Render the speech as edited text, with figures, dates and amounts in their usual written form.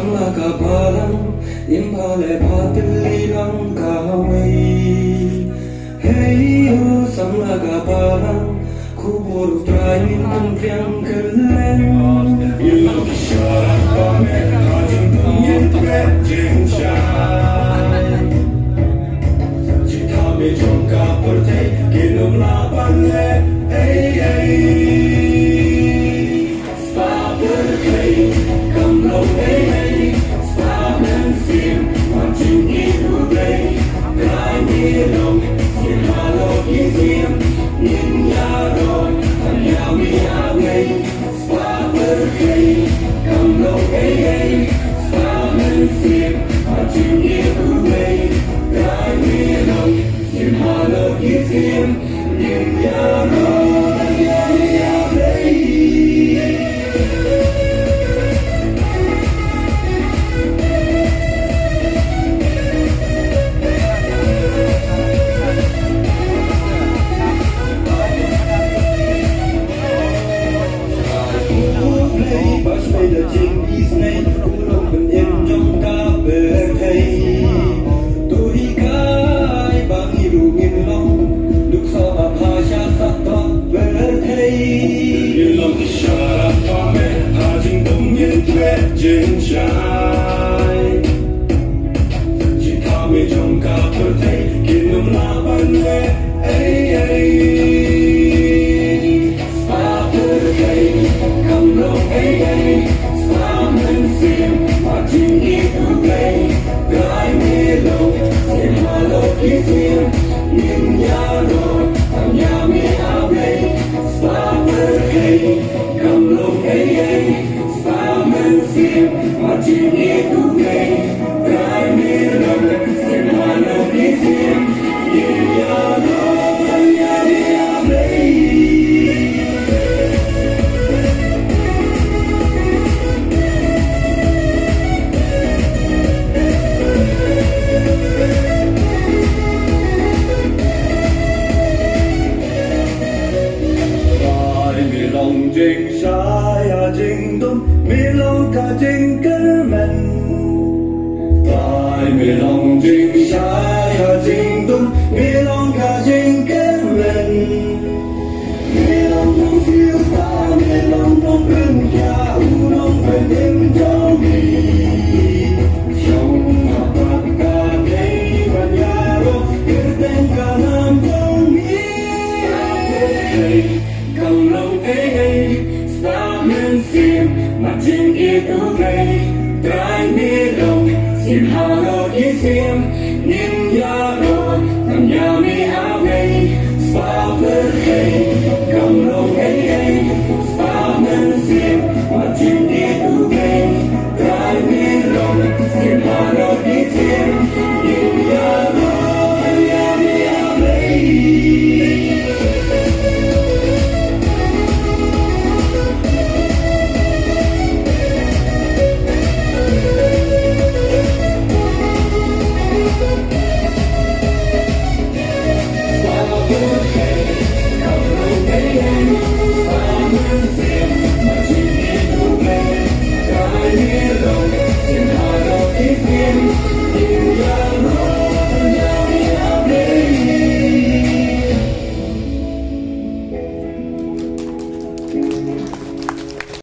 Samlakapalang impale patililang kaway. Hey ho samlakapalang kubur train ampriang kerlen. Ilang isyarat pamer hajing pungin tret jengsyai. Jika me jongka pertai kinum laban le. Hey hey. Stop berkei cầm lòng hey hey. Stop men phim hoàn chỉnh ý ưu đây. Cái mi lòng xin hà lộ ký phim. Nhìn nhà rồi thằng nhà mi áo ngay. Stop berkei cầm lòng hey hey. Stop men phim hoàn chỉnh ý ưu đây. Cái mi lòng xin hà lộ ký phim. Nhìn nhà rồi thằng nhà mi áo ngay. Trên trái chỉ thao mê trong cả cơ thể kiên nồng la ban lệ ấy ấy xa cơ thể cầm lòng ấy ấy xa men phim và chính ý ưu gây gái mê lòng xin hà lộ ký phim nhìn nhà rồi thằng nhà mê áo đây xa cơ thể cầm lòng ấy ấy phim mà chỉ nghĩ đủ ngày cái mi lòng xin hà lộ ký phim nhìn nhà đó nhà đi áo đây. Tại mi lòng trình sai à trình tung mi lòng cả trình cơn men. Tại mi lòng trình sai à trình tung mi lòng cả trình cơn men. Mi lòng không phiêu xa mi lòng không bên kia u lòng về đêm cho mi. Trong học bạc cả cây và nhà rồi cứ tên cả nam trong mi. Cầm lòng ấy ấy xa men phim mà chính ý ưu gây cái mi lòng xin hà lộ ký phim nhìn nhà rồi thằng nhà mi áo ngay xa bờ cây.